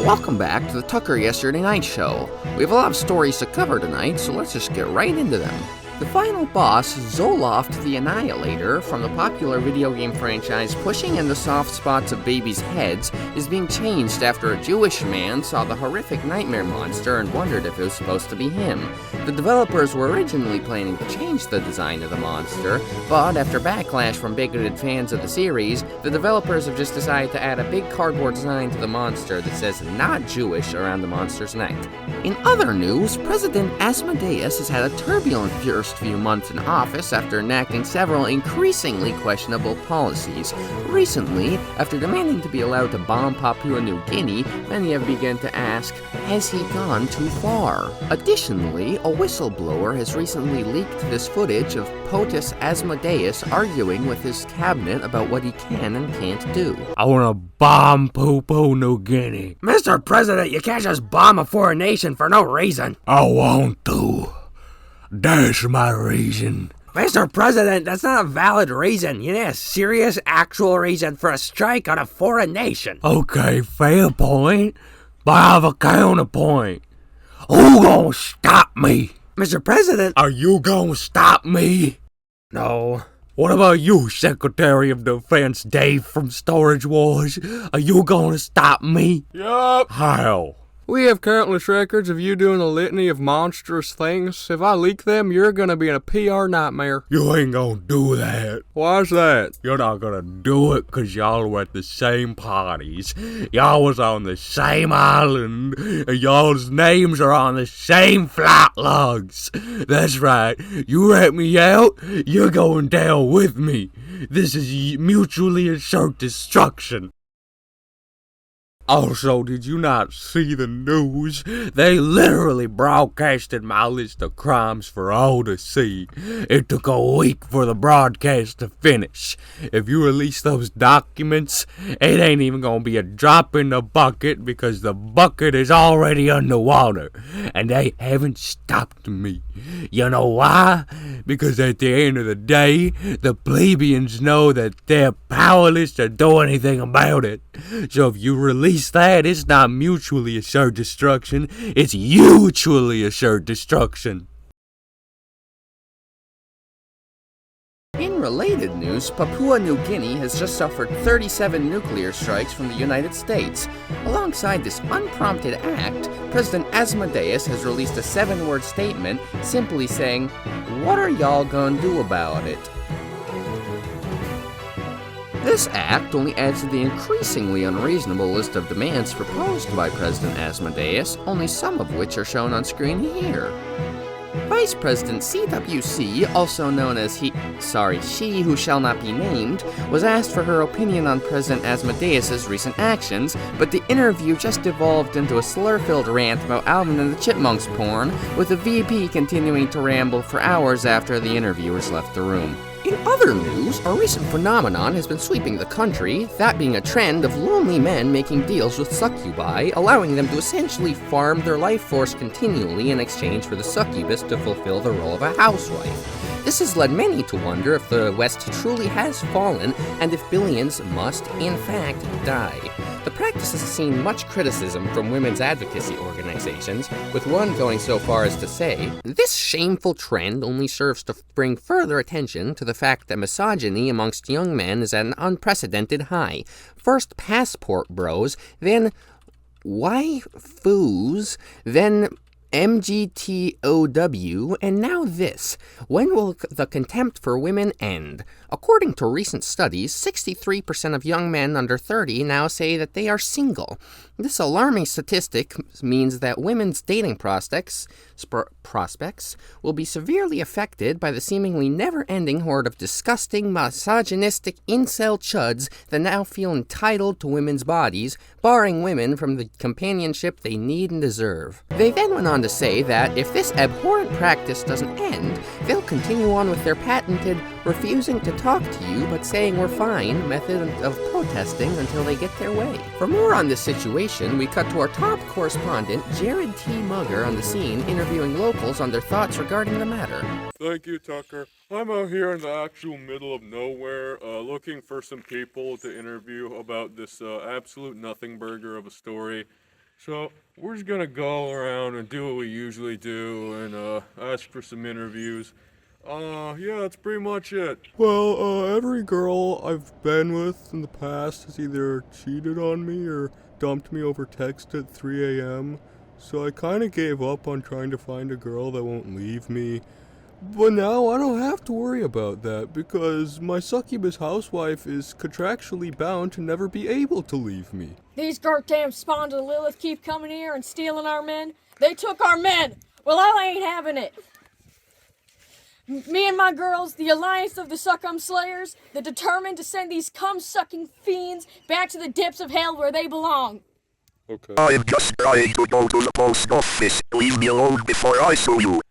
Welcome back to the Tucker Yesterday Night Show. We have a lot of stories to cover tonight, so let's just get right into them. The final boss, Zoloft the Annihilator, from the popular video game franchise pushing in the soft spots of babies' heads, is being changed after a Jewish man saw the horrific nightmare monster and wondered if it was supposed to be him. The developers were originally planning to change the design of the monster, but after backlash from bigoted fans of the series, the developers have just decided to add a big cardboard sign to the monster that says "Not Jewish" around the monster's neck. In other news, President Asmodeus has had a turbulent first few months in office after enacting several increasingly questionable policies. Recently, after demanding to be allowed to bomb Papua New Guinea, many have begun to ask, has he gone too far? Additionally, a whistleblower has recently leaked this footage of POTUS Asmodeus arguing with his cabinet about what he can and can't do. I wanna bomb Papua New Guinea. Mr. President, you can't just bomb a foreign nation for no reason. I want to. That's my reason. Mr. President, that's not a valid reason. You need a serious, actual reason for a strike on a foreign nation. Okay, fair point, but I have a counterpoint. Who gonna stop me? Mr. President, Are you gonna stop me? no. What about you, Secretary of Defense Dave from Storage Wars? Are you gonna stop me? Yup. How? We have countless records of you doing a litany of monstrous things. If I leak them, you're gonna be in a PR nightmare. You ain't gonna do that. Why's that? You're not gonna do it cause y'all were at the same parties. Y'all was on the same island. And y'all's names are on the same flight logs. That's right. You rat me out, you're going down with me. This is mutually assured destruction. Also, did you not see the news? They literally broadcasted my list of crimes for all to see. It took a week for the broadcast to finish. If you release those documents, it ain't even gonna be a drop in the bucket because the bucket is already underwater. And they haven't stopped me. You know why? Because at the end of the day, the plebeians know that they're powerless to do anything about it. So if you release that, it's not mutually assured destruction, it's mutually assured destruction. In related news, Papua New Guinea has just suffered 37 nuclear strikes from the United States. Alongside this unprompted act, President Asmodeus has released a 7-word statement simply saying, "What are y'all gonna do about it?" This act only adds to the increasingly unreasonable list of demands proposed by President Asmodeus, only some of which are shown on screen here. Vice President CWC, also known as She Who Shall Not Be Named, was asked for her opinion on President Asmodeus' recent actions, but the interview just devolved into a slur-filled rant about Alvin and the Chipmunks porn, with the VP continuing to ramble for hours after the interviewers left the room. In other news, a recent phenomenon has been sweeping the country, that being a trend of lonely men making deals with succubi, allowing them to essentially farm their life force continually in exchange for the succubus to fulfill the role of a housewife. This has led many to wonder if the West truly has fallen and if billions must, in fact, die. The practice has seen much criticism from women's advocacy organizations, with one going so far as to say, "This shameful trend only serves to bring further attention to the fact that misogyny amongst young men is at an unprecedented high. First passport bros, then waifus, then MGTOW, and now this. When will the contempt for women end?" According to recent studies, 63% of young men under 30 now say that they are single. This alarming statistic means that women's dating prospects will be severely affected by the seemingly never-ending horde of disgusting, misogynistic incel chuds that now feel entitled to women's bodies, barring women from the companionship they need and deserve. They then went on to say that if this abhorrent practice doesn't end, they'll continue on with their patented refusing to talk to you but saying we're fine method of protesting until they get their way. For more on this situation, we cut to our top correspondent, Jared T. Mugger, on the scene interviewing locals on their thoughts regarding the matter. Thank you, Tucker. I'm out here in the actual middle of nowhere, looking for some people to interview about this absolute nothing burger of a story. So, we're just gonna go around and do what we usually do and ask for some interviews. Yeah, that's pretty much it. Well, every girl I've been with in the past has either cheated on me or dumped me over text at 3 a.m. So I kinda gave up on trying to find a girl that won't leave me. But now I don't have to worry about that because my succubus housewife is contractually bound to never be able to leave me. These goddamn spawns of Lilith keep coming here and stealing our men. They took our men. Well, I ain't having it. Me and my girls, the alliance of the Succum Slayers, they're determined to send these cum-sucking fiends back to the depths of hell where they belong. Okay. I'm just trying to go to the post office. Leave me alone before I sue you.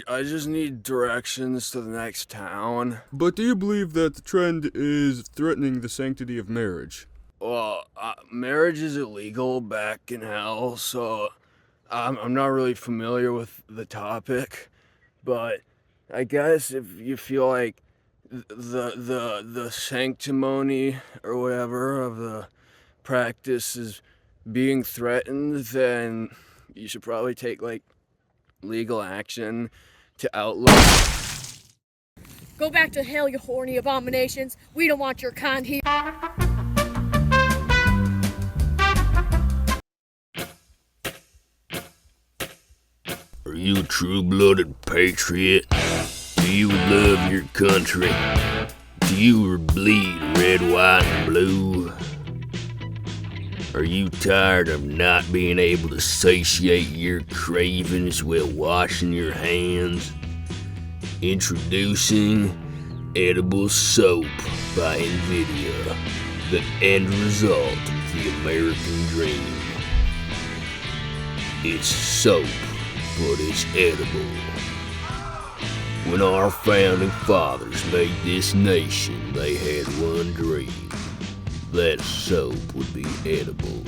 I just need directions to the next town. But do you believe that the trend is threatening the sanctity of marriage? Well, marriage is illegal back in hell, so I'm not really familiar with the topic. But I guess if you feel like the sanctimony or whatever of the practice is being threatened, then you should probably take like legal action to outlaw. Go back to hell, you horny abominations. We don't want your kind here. Are you a true-blooded patriot? Do you love your country? Do you bleed red, white, and blue? Are you tired of not being able to satiate your cravings while washing your hands? Introducing edible soap by NVIDIA, the end result of the American dream. It's soap, but it's edible. When our founding fathers made this nation, they had one dream. That soap would be edible.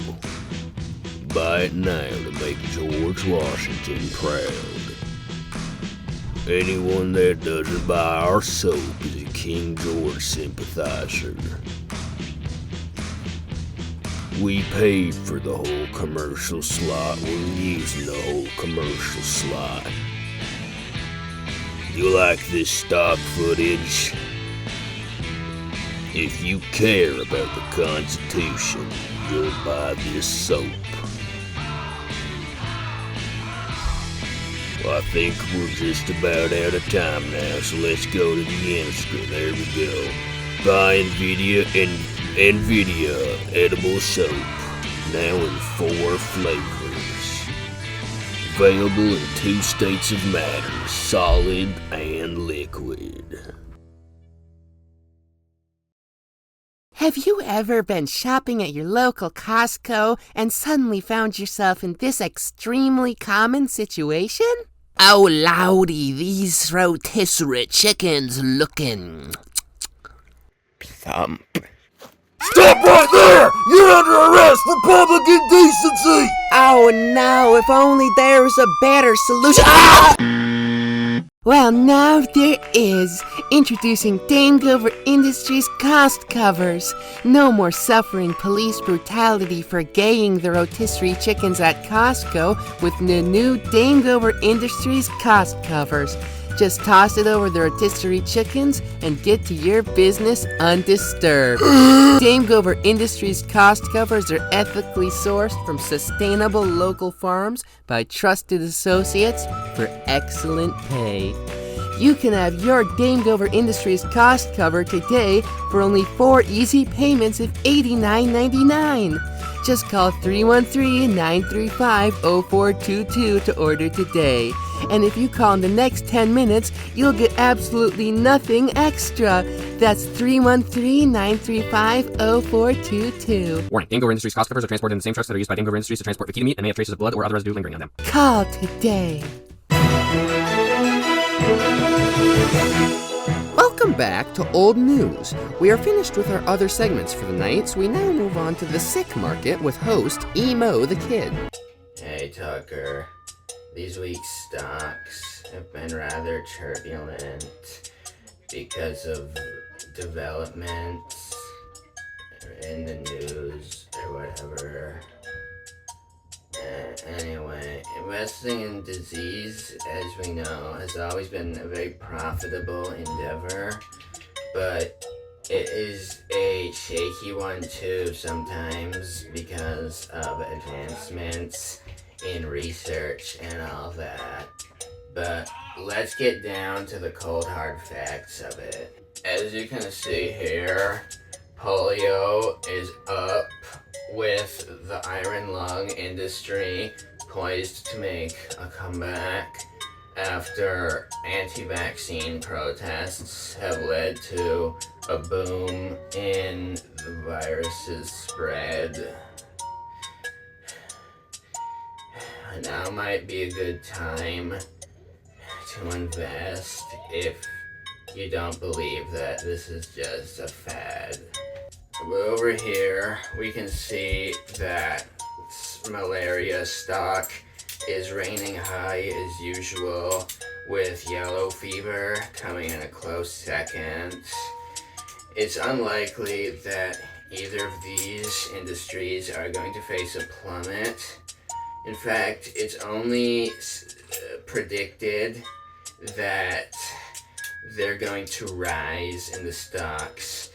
Buy it now to make George Washington proud. Anyone that doesn't buy our soap is a King George sympathizer. We paid for the whole commercial slot. We're using the whole commercial slot. You like this stock footage? If you care about the Constitution, you'll buy this soap. Well, I think we're just about out of time now, so let's go to the Insta. There we go. Buy NVIDIA edible soap, now in 4 flavors. Available in 2 states of matter, solid and liquid. Have you ever been shopping at your local Costco and suddenly found yourself in this extremely common situation? Oh, lordy, these rotisserie chickens looking plump. Stop right there! You're under arrest for public indecency! Oh no, if only there was a better solution. Ah! Well, now there is. Introducing Dame Gover Industries cost covers. No more suffering police brutality for gaying the rotisserie chickens at Costco with the new Dame Gover Industries cost covers. Just toss it over the rotisserie chickens and get to your business undisturbed. Dame Gover Industries cost covers are ethically sourced from sustainable local farms by trusted associates for excellent pay. You can have your Dame Gover Industries cost cover today for only 4 easy payments of $89.99. Just call 313-935-0422 to order today. And if you call in the next 10 minutes, you'll get absolutely nothing extra. That's 313-935-0422. Warning, Dame Gover Industries cost covers are transported in the same trucks that are used by Dame Gover Industries to transport vaquita meat and may have traces of blood or other residue lingering on them. Call today. Welcome back to Old News. We are finished with our other segments for the night, so we now move on to the sick market with host Emo the Kid. Hey Tucker, these week's stocks have been rather turbulent because of developments in the news or whatever. investing in disease, as we know, has always been a very profitable endeavor, but it is a shaky one too sometimes because of advancements in research and all that. But let's get down to the cold hard facts of it. As you can see here, polio is up, with the iron lung industry poised to make a comeback after anti-vaccine protests have led to a boom in the virus's spread. Now might be a good time to invest if you don't believe that this is just a fad. Over here, we can see that malaria stock is reigning high as usual, with yellow fever coming in a close second. It's unlikely that either of these industries are going to face a plummet. In fact, it's only predicted that they're going to rise in the stocks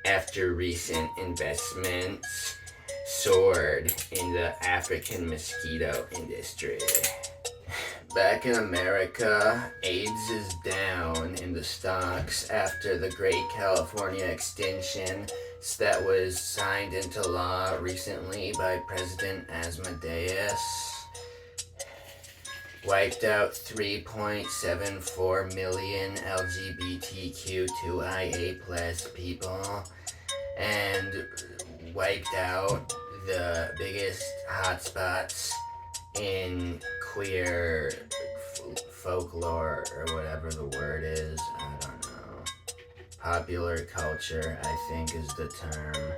after recent investments soared in the African mosquito industry. Back in America, AIDS is down in the stocks after the Great California Extinction that was signed into law recently by President Asmodeus. Wiped out 3.74 million LGBTQ2IA+ people, and wiped out the biggest hotspots in queer folklore, or whatever the word is. I don't know. Popular culture, I think, is the term.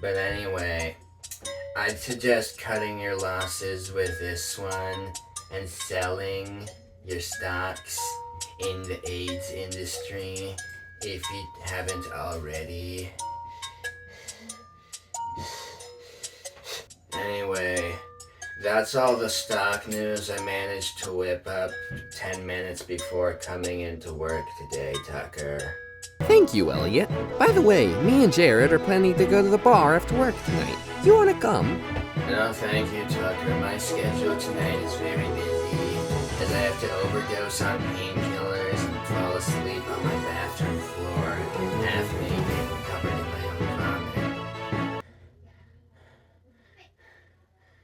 But anyway, I'd suggest cutting your losses with this one and selling your stocks in the AIDS industry if you haven't already. Anyway, that's all the stock news I managed to whip up 10 minutes before coming into work today, Tucker. Thank you, Elliot. By the way, me and Jared are planning to go to the bar after work tonight. You want to come? No, thank you, Tucker. My schedule tonight is very busy, as I have to overdose on painkillers and fall asleep on my bathroom floor, half naked and covered in my own vomit.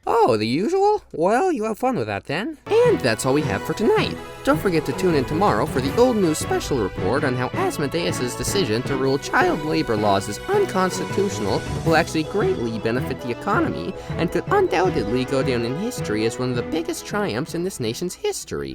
Oh, the usual? Well, you have fun with that then. And that's all we have for tonight. Don't forget to tune in tomorrow for the old news special report on how Asmodeus' decision to rule child labor laws as unconstitutional will actually greatly benefit the economy and could undoubtedly go down in history as one of the biggest triumphs in this nation's history.